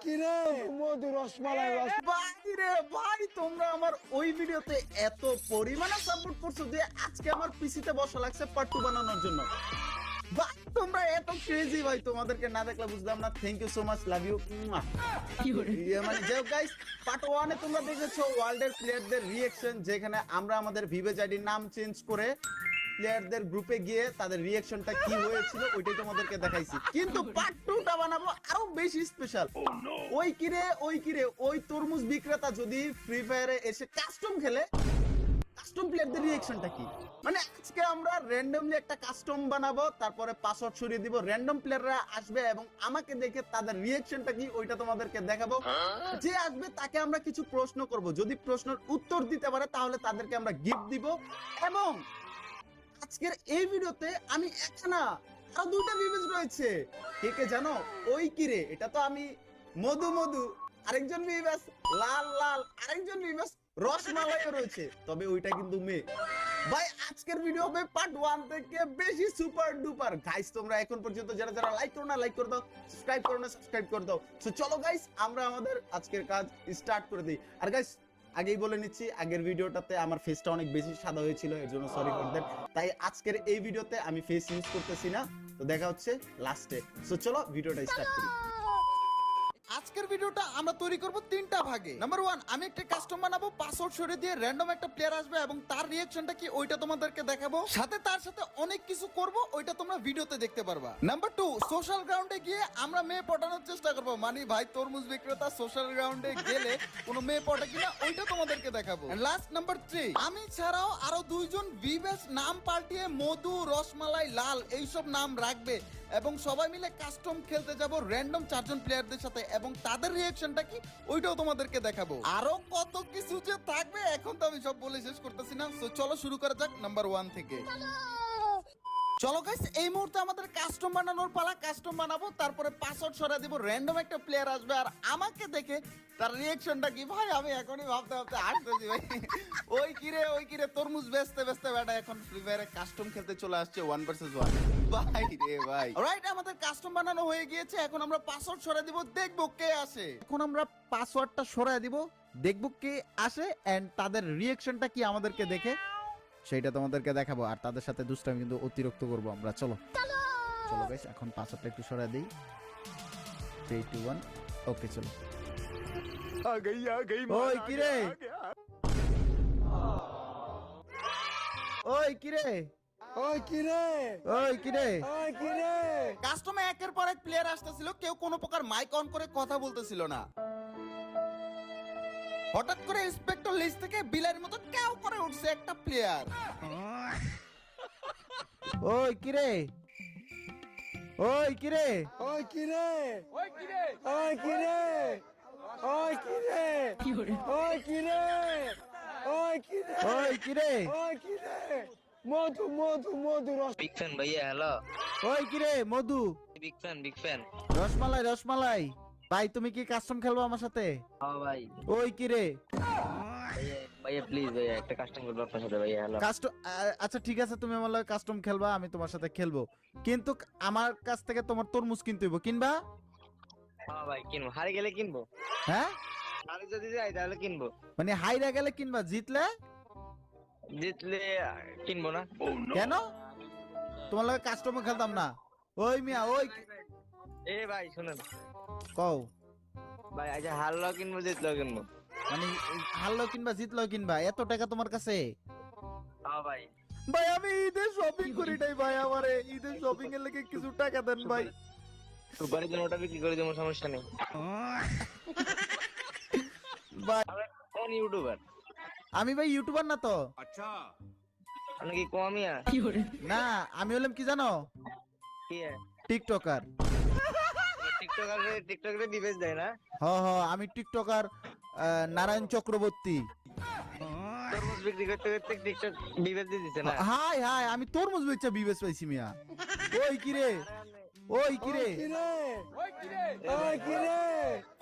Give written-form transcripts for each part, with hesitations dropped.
কিরে মধু রসমালাই বাইরে ভাই, তোমরা আমার ওই ভিডিওতে এত পরিমাণে সাপোর্ট করছো যে আজকে আমার পিসিতে বসা লাগছে পার্ট 2 বানানোর জন্য। ভাই তোমরা এত ক্রেজি ভাই, তোমাদেরকে না দেখলে বুঝলাম না। Thank you so much, love you. মানে যাই হোক গাইস, পার্ট 1 এ তোমরা দেখেছো ওয়ার্ল্ডের প্লেয়ারদের রিঅ্যাকশন, যেখানে আমরা আমাদের ভিভেজ আইডির নাম চেঞ্জ করে প্লেয়ারদের গ্রুপে গিয়ে তাদের রিঅ্যাকশনটা কি হয়েছিল ওইটাই তোমাদেরকে দেখাইছি। কিন্তু পার্ট 2টা বানাবো আরো বেশি স্পেশাল। ওই কিরে ওই তরমুজ বিক্রেতা যদি ফ্রি ফায়ারে এসে কাস্টম খেলে, কাস্টম প্লেয়ারদের রিঅ্যাকশনটা কি? মানে আজকে আমরা র্যান্ডমলি একটা কাস্টম বানাবো, তারপরে পাসওয়ার্ড সরিয়ে দিব, র্যান্ডম প্লেয়াররা আসবে এবং আমাকে দেখে তাদের রিঅ্যাকশনটা কি ওইটা তোমাদেরকে দেখাবো। যে আসবে তাকে আমরা কিছু প্রশ্ন করব, যদি প্রশ্নের উত্তর দিতে পারে তাহলে তাদেরকে আমরা গিফট দিব। এবং আজকের এই ভিডিওতে আমি একটা না আরো 2টা ভিভেজ রয়েছে। কে জানো? ওই কিরে, এটা তো আমি মধু, আরেকজন ভিভেজ লাল, আরেকজন ভিভেজ রসমালাইও রয়েছে, তবে ওইটা কিন্তু মেয়ে। ভাই আজকের ভিডিও হবে পার্ট 1 থেকে বেশি সুপার ডুপার। গাইস তোমরা এখন পর্যন্ত যারা লাইক করো না লাইক করে দাও, সাবস্ক্রাইব করো না সাবস্ক্রাইব করে দাও। সো চলো গাইস, আমরা আমাদের আজকের কাজ স্টার্ট করে দিই। আর গাইস আগেই বলে নিচ্ছি, আগের ভিডিওটাতে আমার ফেসটা অনেক বেশি সাদা হয়েছিল, এর জন্য সরি ফর দ্যাট। তাই আজকের এই ভিডিওতে আমি ফেস ইউজ করতেছি না। তো দেখা হচ্ছে লাস্টে। সো চলো ভিডিওটা স্টার্ট করি। আজকের ভিডিওটা আমরা তৈরি করব 3টা ভাগে। নাম্বার 1, আমি একটা কাস্টম বানাবো, পাসওয়ার্ড সরিয়ে দিয়ে র্যান্ডম একটা প্লেয়ার আসবে এবং তার রিঅ্যাকশনটা কি ওইটা তোমাদেরকে দেখাবো। তার সাথে অনেক কিছু করব, ওইটা তোমরা ভিডিওতে দেখতে পারবা। নাম্বার 2, সোশ্যাল গ্রাউন্ডে গিয়ে আমরা মেয়ে পটানোর চেষ্টা করব। মানে ভাই তরমুজ বিক্রেতা সোশ্যাল গ্রাউন্ডে গেলে কোনো মেয়ে পটে কিনা ওইটা তোমাদেরকে দেখাবো। লাস্ট নাম্বার 3, আমি ছাড়াও আরো 2 জন ভিভেজ নাম পাল্টিয়ে মধু, রসমালাই, লাল এইসব নাম রাখবে এবং সবাই মিলে কাস্টম খেলতে যাব র্যান্ডম 4 জন প্লেয়ারদের সাথে এবং তাদের রিঅ্যাকশনটা কি ওইটাও তোমাদেরকে দেখাবো। আরো কত কিছু যে থাকবে এখন তো আমি সব বলে শেষ করতেছি না। সো চলো শুরু করা যাক নাম্বার 1 থেকে। চলো গাইস, এই মুহূর্তে আমাদের কাস্টম বানানোর পালা। কাস্টম বানাবো, তারপরে পাসওয়ার্ড সরিয়ে দিব, র্যান্ডম একটা প্লেয়ার আসবে আর আমাকে দেখে তার রিঅ্যাকশনটা কি। ভাই আমি এখনই ভাবতে আসতেছি ভাই। ওই কিরে তরমুজ বেচতে বেটা এখন ফ্রি ফায়ারে কাস্টম খেলতে চলে আসছে 1 ভার্সেস 1। ভাই রে ভাই। অলরাইট, আমাদের কাস্টম বানানো হয়ে গিয়েছে। এখন আমরা পাসওয়ার্ড সরিয়ে দিব, দেখবো কে আসে। এখন আমরা পাসওয়ার্ডটা সরিয়ে দিব, দেখবো কে আসে এন্ড তাদের রিঅ্যাকশনটা কি আমাদেরকে দেখে সেইটা তোমাদেরকে দেখাবো। আর তাদের সাথে দুষ্টামি কিন্তু অতিরিক্ত করবো আমরা। চলো গাইস, এখন পাসওয়ার্ডটা একটু সরিয়ে দেই। 3 2 1 ওকে চলো। आ गई ওই কিরে ওই কিরে কাস্টমে একের পর এক প্লেয়ার আসতেছিল, কেউ কোনো প্রকার মাইক অন করে কথা বলতেছিল না। হঠাৎ করে ইন্সপেক্টর লিস্ট থেকে বিলের মতো কেউ করে উঠছে একটা প্লেয়ার। ওই কিরে মধু বিগ ফ্যান ভাইয়া, হ্যালো। ওই কিরে মধু, বিগ ফ্যান রসমালাই ভাই, তুমি কি কাস্টম খেলবো আমার সাথে? হ্যাঁ ভাই। ওই কিরে ভাইয়া প্লিজ ভাইয়া একটা কাস্টম করবো আপনার সাথে ভাইয়া, হ্যালো। কাস্টম, আচ্ছা ঠিক আছে, তুমি আমার লগে কাস্টম খেলবা, আমি তোমার সাথে খেলবো, কিন্তু আমার কাছ থেকে তোমার তরমুজ কিনতে হইব। কিনবা? হ্যাঁ ভাই কিনবো, হারে গেলে কিনবো। হ্যাঁ হারে যদি যাই তাহলে কিনবো। মানে হাইরা গেলে কিনবা, জিতলে জিতলে কিনবো না। কেন? তোমার লগে কাস্টমও খেলতাম না। ওই মিয়া ওই এ ভাই শুনেন কও, ভাই, আচ্ছা হারলেও কিনবো জিতলেও কিনবো। মানে হারলো কিনবা জিতলো কিনবা, এত টাকা তোমার কাছে? হ্যাঁ ভাই। ভাই আমি ঈদের শপিং করি নাই ভাই, আমারে ঈদের শপিং এর লাগে কিছু টাকা দেন ভাই। সুপারির জন্য ওটা বিক্রি করে দেবো, সমস্যা নেই ভাই কোন ইউটিউবার? আমি ভাই ইউটিউবার না তো। আপনি কি কমিয়া? না, আমি হলাম কি জানো, কি টিকটকার। টিকটকে ডিভাইস দেয় না? আমি টিকটকার নারায়ণ চক্রবর্তী। তরমুজ বিক্রি করতে করতে টিকটক ডিভাইস দিয়ে দিছে না? হাই আমি তরমুজ বেচা বিবেচ পাইছি মিয়া। ওই কিরে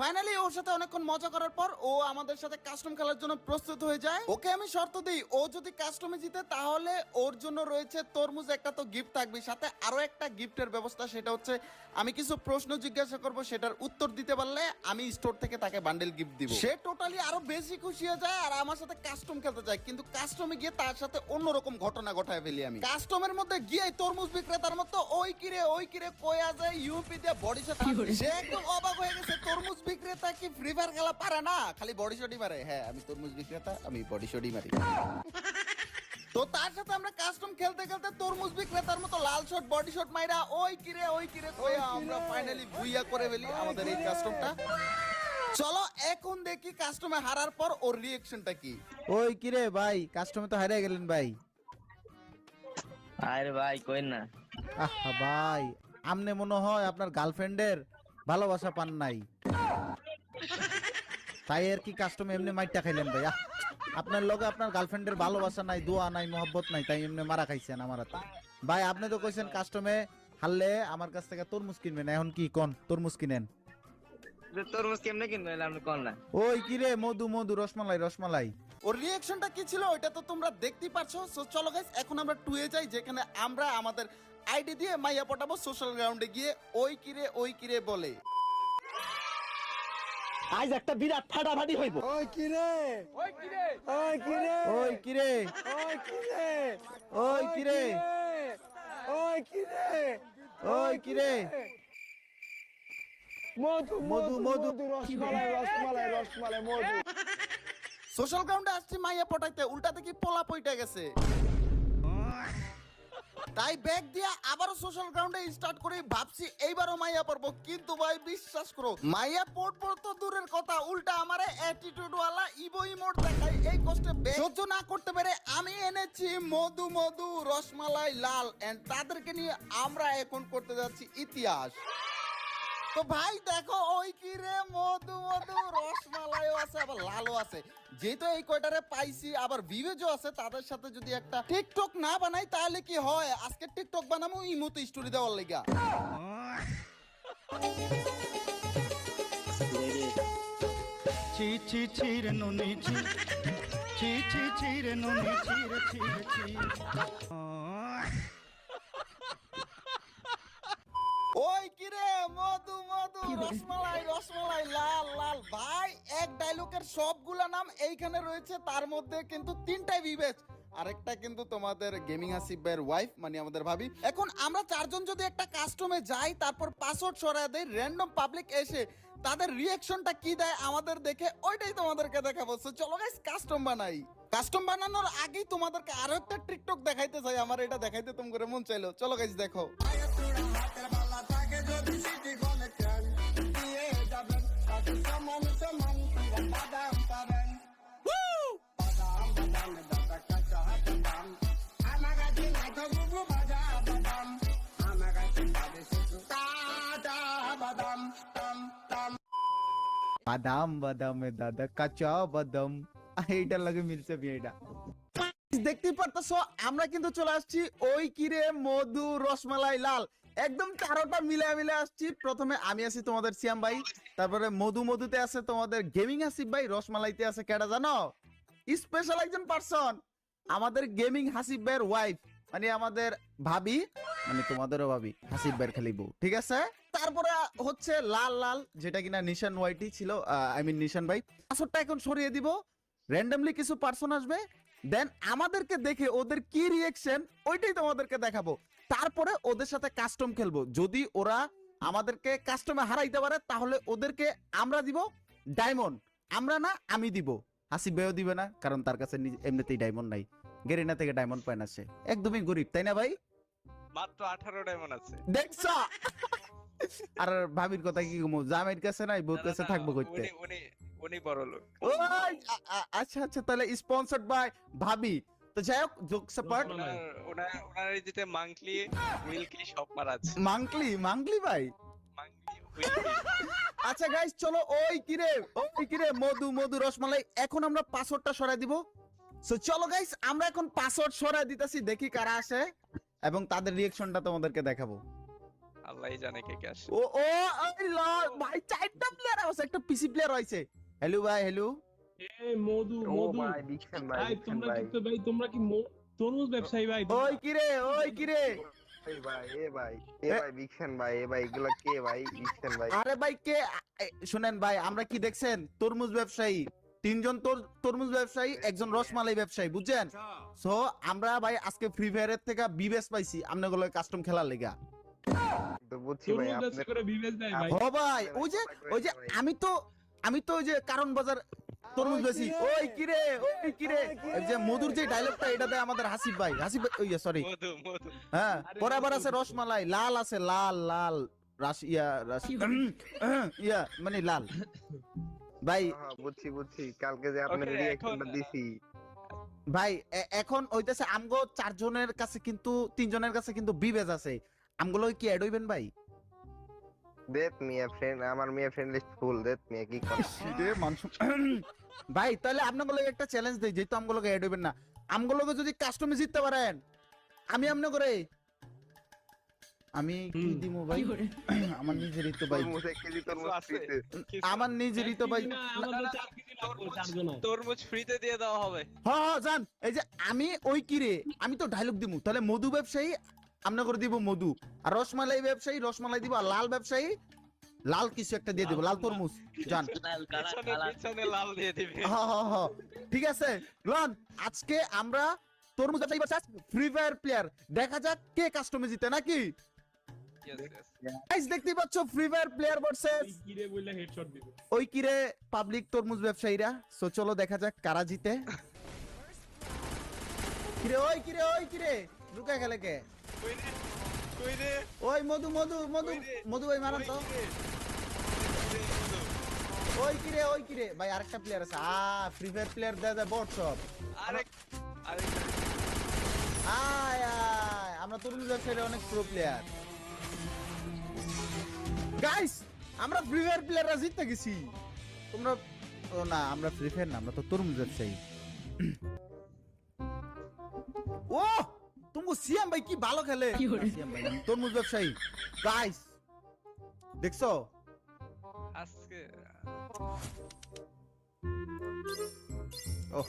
ফাইনালি ওর সাথে অনেকক্ষণ মজা করার পর ও আমাদের সাথে কাস্টম খেলার জন্য প্রস্তুত হয়ে যায়। ওকে আমি শর্ত দিই, ও যদি কাস্টমে জিতে তাহলে ওর জন্য রয়েছে তরমুজ একটা তো গিফট থাকবে, সাথে আরো একটা গিফটের ব্যবস্থা। সেটা হচ্ছে আমি কিছু প্রশ্ন জিজ্ঞাসা করব, সেটার উত্তর দিতে পারলে আমি স্টোর থেকে তাকে বান্ডেল গিফট দিব। সে টোটালি আরো বেশি খুশি হয়ে যায় আর আমার সাথে কাস্টম খেলতে যায়। কিন্তু কাস্টমে গিয়ে তার সাথে অন্যরকম ঘটনা ঘটায় ফেলি আমি। কাস্টমের মধ্যে গিয়ে তরমুজ বিক্রেতার মতো ওই কিরে কয়া যায় ইউপি দিয়ে বডি শট। সে একদম অবাক হয়ে গেছে, তরমুজ বিক্রেতা কি ফ্রি ফায়ার খেলা পারে না, খালি বডি শটই মারে। হ্যাঁ, আমি তরমুজ বিক্রেতা, আমি বডি শটই মারি। তো তার সাথে আমরা কাস্টম খেলতে খেলতে তরমুজ বিক্রেতার মতো লাল শট বডি শট মাইরা ওই কিরে কয়া আমরা ফাইনালি বুইয়া করে ফেলি আমাদের এই কাস্টমটা। চলো এখন দেখি কাস্টমে হারার পর ওর রিঅ্যাকশনটা কি। ওই কিরে ভাই, কাস্টমে তো হারিয়ে গেলেন ভাই। আরে ভাই কই না। আহা ভাই, আমনে মনে হয় আপনার গার্লফ্রেন্ডের ভালোবাসা পান নাই, তাই আর কি কাস্টমে এমনি মাইরটা খাইলেন ভাই। আপনার লগে আপনার গার্লফ্রেন্ডের ভালোবাসা নাই, দোয়া নাই, মোহব্বত নাই, তাই এমনি মারা খাইছেন আমার হাতে। ভাই আপনি তো কইছেন কাস্টমে হারলে আমার কাছ থেকে তরমুজ কিনবেন, এখন কি কোন তরমুজ কিনেন? তরমুজ কেমনে কিনবে আপনি কোন না। ওই কিরে মধু রসমালাই। ওর রিঅ্যাকশনটা কি ছিল ওইটা তো তোমরা দেখতেই পারছো। সো চলো গাইস এখন আমরা 2 এ যাই, যেখানে আমরা আমাদের আইডি দিয়ে মাইয়া পটাবো সোশ্যাল গ্রাউন্ডে গিয়ে ওই কিরে বলে। আজ একটা বিরাট ফাটাফাটি হইব। ওই কিরে ওই কিরে ওই কিরে ওই কিরে ওই কিরে ওই কিরে মধু রসমালাই মধু। সোশ্যাল গ্রাউন্ডে আসছি মাইয়া পটাইতে, উল্টা দেখি পোলা পইটা গেছে। তাই ব্যাগ দিয়া আবারও সোশ্যাল গ্রাউন্ডে স্টার্ট করে ভাবছি এইবারও মাইয়া পড়বো। কিন্তু ভাই বিশ্বাস করো, মাইয়া পড়বো তো দূরের কথা, উল্টা আমারে অ্যাটিটিউড ওয়ালা ইভো ইমোট দেখাই। এই কষ্টে সহ্য না করতে পেরে আমি এনেছি মধু রসমালাই লাল, এন্ড তাদেরকে নিয়ে আমরা এখন করতে যাচ্ছি ইতিহাস। তো ভাই দেখো ওই কি রে মধু রসমালাইও আছে আবার লালও আছে। যেহেতু এই কয়টারে পাইছি আবার ভিভেজও আছে, তাদের সাথে যদি একটা টিকটক না বানাই তাহলে কি হয়, আজকে টিকটক বানাবো ইমোতে স্টোরি দেওয়ার লাগা। ছি রে নুনি ছি রে নুনি ছি। ওই কিরে মধু রসমালাই লাল ভাই, এক ডায়লগের সবগুলা নাম এইখানে রয়েছে, তার মধ্যে কিন্তু 3টাই ভিভেজ, আরেকটা কিন্তু তোমাদের গেমিং আসিফ ভাইয়ের ওয়াইফ মানে আমাদের ভাবি। এখন আমরা 4 জন যদি একটা কাস্টমে যাই, তারপর পাসওয়ার্ড সরায় দেই, র্যান্ডম পাবলিক এসে তাদের রিঅ্যাকশনটা কি দেয় আমাদের দেখে, ওইটাই তোমাদেরকে দেখাবো। সো চলো গাইস কাস্টম বানাই। কাস্টম বানানোর আগেই তোমাদেরকে আরো একটা টিকটক দেখাইতে চাই, আমার এটা দেখাইতে তোমাদের মন চাইলো। চলো গাইস দেখো। বাদামে দাদা কাঁচা বাদাম, এইটার লাগে মিলছে বিয়েটা। দেখতেই পারতেছো আমরা কিন্তু চলে আসছি ওই কিরে মধু রসমালাই লাল, একদম 4টা মিলে আসছি। প্রথমে আমি আছি তোমাদের সিয়াম ভাই, তারপরে মধুতে আছে তোমাদের গেমিং আসিফ ভাই, রসমালাইতে আছে কেডা জানো, স্পেশাল একজন পারসন, আমাদের গেমিং হাসিফ ভাইয়ের ওয়াইফ মানে আমাদের ভাবি, মানে তোমাদেরও ভাবি, হাসিফ ভাইয়ের খালি বউ, ঠিক আছে। তারপরে হচ্ছে লাল যেটা কিনা নিশান ওয়াইটি ছিল, আই মিন নিশান ভাই। পাসওয়ার্ডটা এখন সরিয়ে দিব, র্যান্ডমলি কিছু পারসন আসবে, দেন আমাদেরকে দেখে ওদের কি রিঅ্যাকশন ওইটাই তোমাদেরকে দেখাবো। তারপরে ওদের সাথে কাস্টম খেলবো, যদি ওরা আমাদেরকে কাস্টমে হারাইতে পারে তাহলে ওদেরকে আমরা দিব ডায়মন্ড, আমরা না আমি দিব, হাসিফ ভাইও দিবে না, কারণ তার কাছে এমনিতেই ডায়মন্ড নাই, গেরিনা থেকে ডায়মন্ড পায় না, সে একদমই গরিব, তাই না ভাই? মাত্র 18 ডায়মন্ড আছে। দেখছো? আর ভাবির কথা কি কমু, জামাইর কাছে নাই, বউর কাছে থাকবো কইতে। উনি বড় লোক। আচ্ছা তাহলে স্পন্সর্ড বাই ভাবি। তো যাই হোক, জোকস অ্যাপার্ট, ওনার দিতে মান্থলি উইলকি সব পার আছে। মাংলি ভাই। আচ্ছা গাইস চলো, ওই কিরে মধু রসমালাই, এখন আমরা পাসওয়ার্ডটা সরাই দিব। সো চলো গাইস আমরা এখন পাসওয়ার্ড সরাই দিতেছি, দেখি কারা আসে এবং তাদের রিঅ্যাকশনটা তোমাদেরকে দেখাবো। আল্লাহই জানে কে কে আসে ও ও ওই লল ভাই চারটা প্লেয়ার আছে, একটা পিসি প্লেয়ার হইছে। হ্যালো ভাই, হ্যালো। এই মধু মধু ভাই তোমরা কি তো ভাই তোমরা কি তরমুজ ব্যবসায়ী ভাই ওই কিরে, ওই কিরে। আরে ভাই কে শুনেন ভাই, আমরা কি দেখছেন তরমুজ ব্যবসায়ী, তিনজন তরমুজ ব্যবসায়ী, একজন রসমালাই ব্যবসায়ী, বুঝছেন? সো আমরা ভাই আজকে ফ্রি ফায়ারের থেকে বিবেস পাইছি আপনাদের কাস্টম খেলার লেগা। তরমুজ ব্যবসা করে বিবেচ দেয় ভাই। ও ভাই ওই যে আমি তো ওই যে কারণ বাজার তরমুজ বেশি। ওই কিরে, ওই কিরে, এই যে মধুর যে ডায়লগটা এটা দেয় আমাদের হাসিব ভাই, ওই সরি মধু মধু হ্যাঁ, পরে আবার আছে রসমালাই, লাল আছে, লাল লাল ইয়া মানে লাল ভাই। বুঝছি কালকে যে আপনার Okay, রিঅ্যাকশনটা এখন- দিছি ভাই এখন হইতেছে আমগো চারজনের কাছে কিন্তু তিনজনের কাছে কিন্তু বিবেজ আছে, আমগুলো কি অ্যাড হইবেন ভাই? দেত মিয়া ফ্রেন্ড, আমার মিয়া ফ্রেন্ড লিস্ট ফুল দেত মিয়া কি করে ভাই তাহলে আপনাগুলো একটা চ্যালেঞ্জ দেই, যেহেতু আমগুলোকে অ্যাড হইবেন না, আমগুলোকে যদি কাস্টমে জিততে পারেন আমি আমনে করে আমি কি দিমু ভাই? আমার নিজেরই তো ভাই, তরমুজ 1 কেজি তরমুজ কিছু আছে? ফ্রিতে। আমার নিজেরই তো ভাই। না, আমাদের 4 কেজি লাগবে চারজনের। তরমুজ ফ্রিতে দিয়ে দেওয়া হবে। হ্যাঁ জান, এই যে আমি ওই কিরে, আমি তো ডায়লগ দিমু, তাহলে মধু ব্যবসায়ী আমনে করে দিব মধু, আর রসমালাই ব্যবসায়ী রসমালাই দিব, আর লাল ব্যবসায়ী লাল কিছু একটা দিয়ে দিব, লাল তরমুজ জান। পিছনে লাল দিয়ে দিবে। হ্যাঁ হ্যাঁ হ্যাঁ ঠিক আছে লন, আজকে আমরা তরমুজ ব্যবসায়ী ভার্সেস ফ্রি ফায়ার প্লেয়ার, দেখা যাক কে কাস্টমে জিতে নাকি। Yes, yes. গাইস দেখতেই পাচ্ছ ফ্রি ফায়ার প্লেয়ার ভার্সেস এই কিরে বললে হেডশট দিবে। ওই কিরে পাবলিক তরমুজ ব্যবসায়ীরা। সো চলো দেখা যাক কারা জিতে। কিরে ওই কিরে, ওই কিরে লুকা গেলে কে? কই রে? ওই মধু মধু মধু মধু ভাই মারান তো। ওই কিরে, ওই কিরে ভাই, আরেকটা প্লেয়ার আছে। ফ্রি ফায়ার প্লেয়ার দে বট সব। আরেক আয় আয়, আমরা তরমুজ ব্যবসায়ীরা অনেক প্রো প্লেয়ার। গাইস আমরা ফ্রি ফায়ার প্লেয়াররা জিতে গেছি। তোমরা ও না, আমরা ফ্রি ফায়ার না, আমরা তো তরমুজ ব্যবসায়ী। ও তুমি সিএম ভাই কি ভালো খেলে। সিএম ভাই তরমুজ ব্যবসায়ী। গাইস দেখছো আজকে ওহ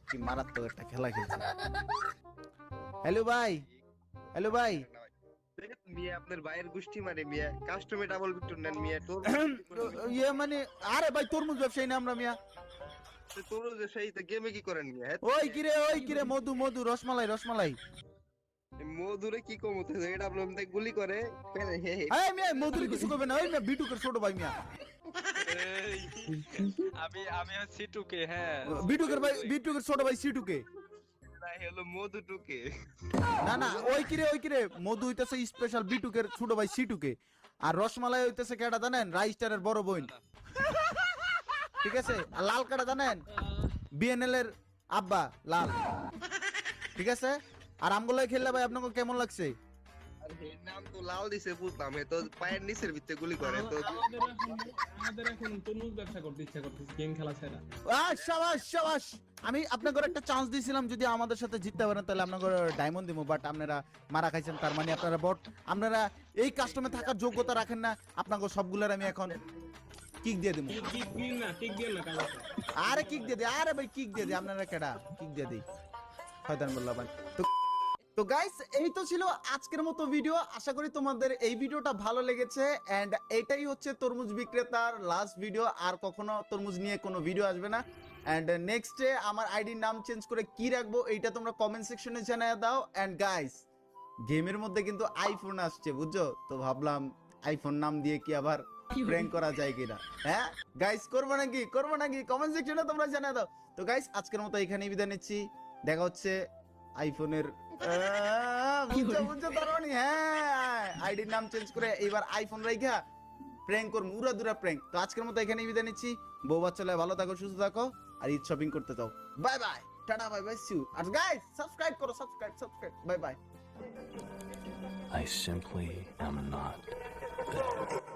কি মারাত্মক একটা খেলা খেলছে। হ্যালো ভাই, হ্যালো ভাই। দেত মিয়া আপনার ভাইয়ের গোষ্ঠী মারে মিয়া, কাস্টমে ডাবল ভিক্টর নেন মিয়া। ইয়ে মানে আরে ভাই তরমুজ ব্যবসায়ী না আমরা মিয়া। তরমুজ সেই তো গেমে কি করেন মিয়া? ওই কিরে মধু মধু রসমালাই রসমালাই। মধুরে কি কম হতে এটা আপনার মধ্যে গুলি করে এই মিয়া মধুর কিছু করবে না, ওই মিয়া বিটুকের ছোট ভাই মিয়া। এই, আমি হচ্ছি টুকে। হ্যাঁ বিটুকের ভাই, বিটুকের ছোট ভাই সিটুকে। হলো মধু টুকে। না না ওই কিরে মধু হইতেছে স্পেশাল বিটুকের ছোট ভাই সিটুকে, আর রসমালাই হইতেছে কেডা জানেন? রাইস্টারের বড় বোন। ঠিক আছে, আর লাল কাটা জানেন? বিএনএল এর আব্বা লাল। ঠিক আছে, আর আমগুলো খেললে ভাই আপনাকে কেমন লাগছে? আরে নাম তো লাল দিছে বুঝলাম, এ তো পায়ের নিচের ভিতরে গুলি করে তো। আমাদের এখন তরমুজ ব্যবসা করতে ইচ্ছা করতেছে গেম খেলা ছাড়া। শাবাশ শাবাশ, আমি আপনাকে একটা চান্স দিয়েছিলাম, যদি আমাদের সাথে জিততে পারেন তাহলে আপনাকে ডায়মন্ড দিব, বাট আপনারা মারা খাইছেন, তার মানে আপনারা বট, আপনারা এই কাস্টমে থাকার যোগ্যতা রাখেন না। আপনাকে সবগুলোর আমি এখন কিক দিয়ে দিব। কিক দিন না, কিক দিন না কালকে। আরে কিক দিয়ে দে, আরে ভাই কিক দিয়ে দে, আপনারা কেডা কিক দিয়ে দেই শয়তান বললা ভাই। তো গাইস এই তো ছিল আজকের মতো ভিডিও, আশা করি তোমাদের এই ভিডিওটা ভালো লেগেছে। এন্ড এটাই হচ্ছে তরমুজ বিক্রেতার লাস্ট ভিডিও, আর কখনো তরমুজ নিয়ে কোনো ভিডিও আসবে না। এন্ড নেক্সটে আমার আইডির নাম চেঞ্জ করে কি রাখবো এইটা তোমরা কমেন্ট সেকশনে জানিয়ে দাও। এন্ড গাইস গেমের মধ্যে কিন্তু আইফোন আসছে বুঝছো, তো ভাবলাম আইফোন নাম দিয়ে কি আবার প্র্যাঙ্ক করা যায় কিনা। হ্যাঁ গাইস করবো নাকি কমেন্ট সেকশনে তোমরা জানিয়ে দাও। তো গাইস আজকের মতো এখানেই বিদায় নিচ্ছি, দেখা হচ্ছে আইফোনের বুঝছো তার মানে, হ্যাঁ আইডির নাম চেঞ্জ করে এবার আইফোন রাইখা প্র্যাঙ্ক করবো, উড়া দুরা প্র্যাঙ্ক। তো আজকের মতো এখানেই বিদায় নিচ্ছি, বউ বাচ্চালে ভালো থাকো, সুস্থ থাকো, আর ঈদ শপিং করতে যাও। Bye bye, tata, bye bye, see you. আর গাইস সাবস্ক্রাইব করো, subscribe, bye bye. I simply am not there.